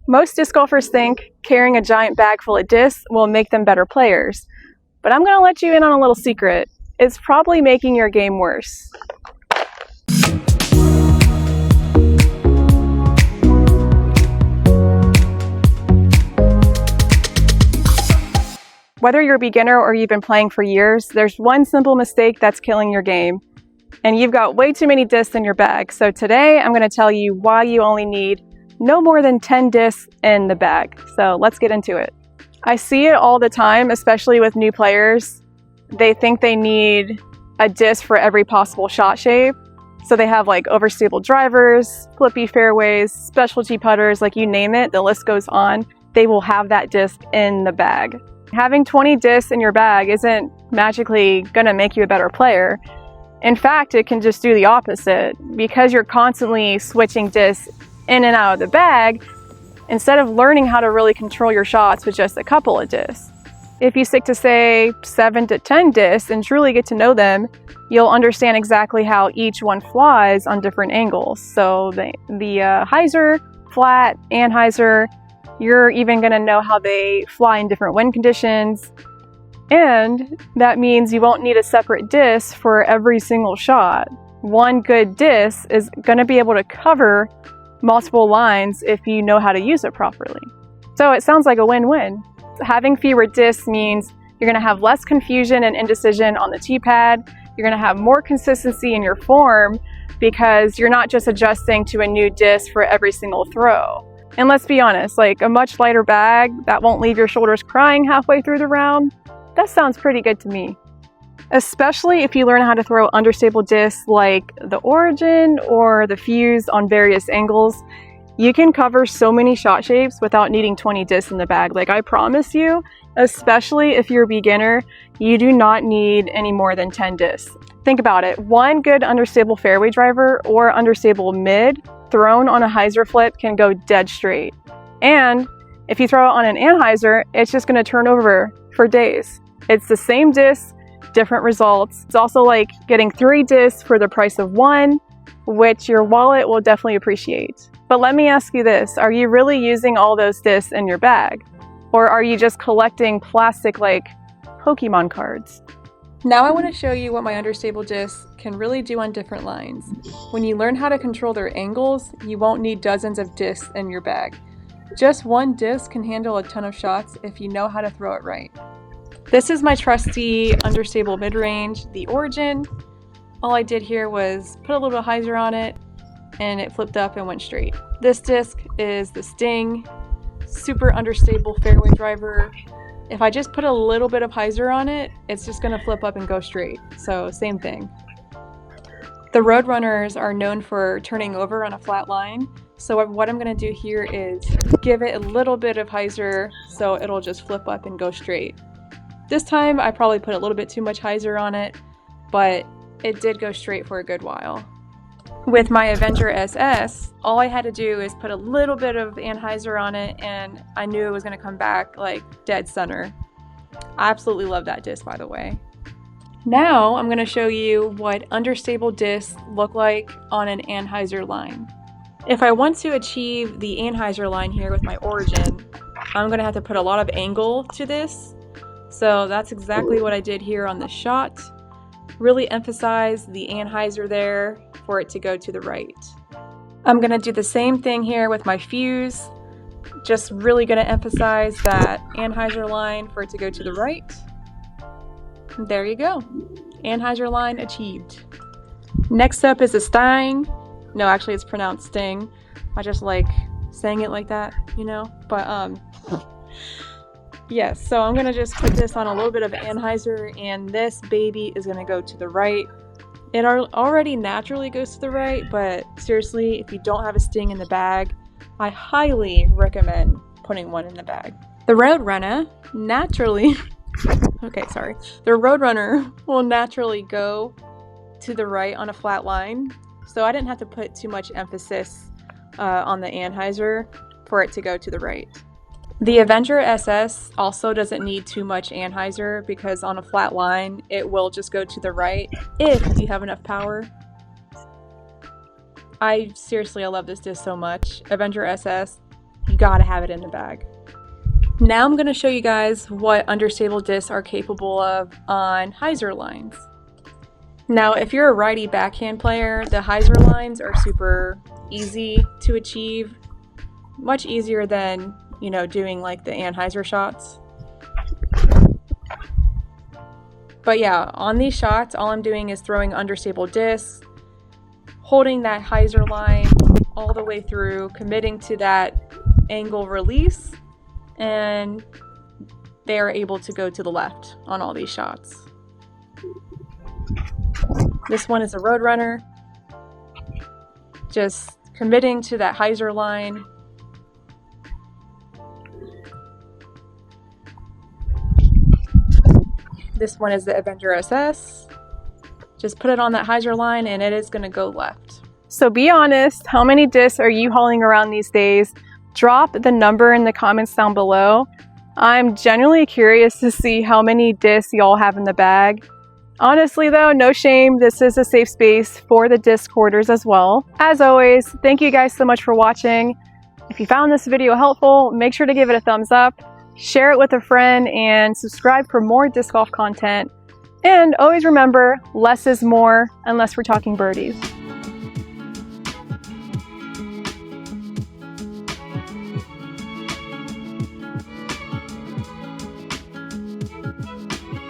Most disc golfers think carrying a giant bag full of discs will make them better players, but I'm going to let you in on a little secret. It's probably making your game worse. Whether you're a beginner or you've been playing for years, there's one simple mistake that's killing your game. And you've got way too many discs in your bag. So today I'm going to tell you why you only need no more than 10 discs in the bag. So let's get into it. I see it all the time, especially with new players. They think they need a disc for every possible shot shape. So they have like overstable drivers, flippy fairways, specialty putters, like you name it, the list goes on. They will have that disc in the bag. Having 20 discs in your bag isn't magically going to make you a better player. In fact, it can just do the opposite. Because you're constantly switching discs in and out of the bag, instead of learning how to really control your shots with just a couple of discs. If you stick to, say, 7 to 10 discs and truly get to know them, you'll understand exactly how each one flies on different angles. So the hyzer, flat, anhyzer, you're even going to know how they fly in different wind conditions. And that means you won't need a separate disc for every single shot. One good disc is going to be able to cover multiple lines if you know how to use it properly. So it sounds like a win-win. Having fewer discs means you're going to have less confusion and indecision on the tee pad. You're going to have more consistency in your form because you're not just adjusting to a new disc for every single throw. And let's be honest, like a much lighter bag that won't leave your shoulders crying halfway through the round, that sounds pretty good to me. Especially if you learn how to throw understable discs like the origin or the fuse on various angles, you can cover so many shot shapes without needing 20 discs in the bag. Like I promise you, especially if you're a beginner, you do not need any more than 10 discs. Think about it. One good understable fairway driver or understable mid thrown on a hyzer flip can go dead straight. And if you throw it on an anhyzer, it's just going to turn over for days. It's the same disc, different results. It's also like getting 3 discs for the price of 1, which your wallet will definitely appreciate. But let me ask you this, are you really using all those discs in your bag? Or are you just collecting plastic like Pokemon cards? Now I want to show you what my understable discs can really do on different lines. When you learn how to control their angles, you won't need dozens of discs in your bag. Just one disc can handle a ton of shots if you know how to throw it right. This is my trusty understable mid-range, the Origin. All I did here was put a little hyzer on it and it flipped up and went straight. This disc is the Sting, super understable fairway driver. If I just put a little bit of hyzer on it, it's just going to flip up and go straight. So same thing. The Roadrunners are known for turning over on a flat line. So what I'm going to do here is give it a little bit of hyzer so it'll just flip up and go straight. This time I probably put a little bit too much hyzer on it, but it did go straight for a good while. With my Avenger SS, all I had to do is put a little bit of anhyzer on it and I knew it was going to come back like dead center. I absolutely love that disc, by the way. Now I'm going to show you what understable discs look like on an anhyzer line. If I want to achieve the anhyzer line here with my Origin, I'm going to have to put a lot of angle to this. So that's exactly what I did here on this shot. Really emphasize the anhyzer there for it to go to the right. I'm going to do the same thing here with my fuse. Just really going to emphasize that anhyzer line for it to go to the right. There you go. Anhyzer line achieved. Next up is a Sting. No, actually it's pronounced Sting. I just like saying it like that, you know? But yes, so I'm gonna just put this on a little bit of anhyzer and this baby is gonna go to the right. It already naturally goes to the right, but seriously, if you don't have a Sting in the bag, I highly recommend putting one in the bag. The Roadrunner naturally, the Roadrunner will naturally go to the right on a flat line. So I didn't have to put too much emphasis on the anhyzer for it to go to the right. The Avenger SS also doesn't need too much anhyzer because on a flat line, it will just go to the right if you have enough power. I love this disc so much. Avenger SS, you gotta have it in the bag. Now I'm gonna show you guys what understable discs are capable of on hyzer lines. Now, if you're a righty backhand player, the hyzer lines are super easy to achieve, much easier than, you know, doing like the anhyzer shots. But yeah, on these shots, all I'm doing is throwing understable discs, holding that hyzer line all the way through, committing to that angle release, and they are able to go to the left on all these shots. This one is a road runner, just committing to that hyzer line. This one is the Avenger SS. Just put it on that hyzer line and it is going to go left. So be honest, how many discs are you hauling around these days? Drop the number in the comments down below. I'm genuinely curious to see how many discs y'all have in the bag. Honestly though, no shame, this is a safe space for the disc hoarders as well. As always, thank you guys so much for watching. If you found this video helpful, make sure to give it a thumbs up, share it with a friend, and subscribe for more disc golf content. And always remember, less is more unless we're talking birdies.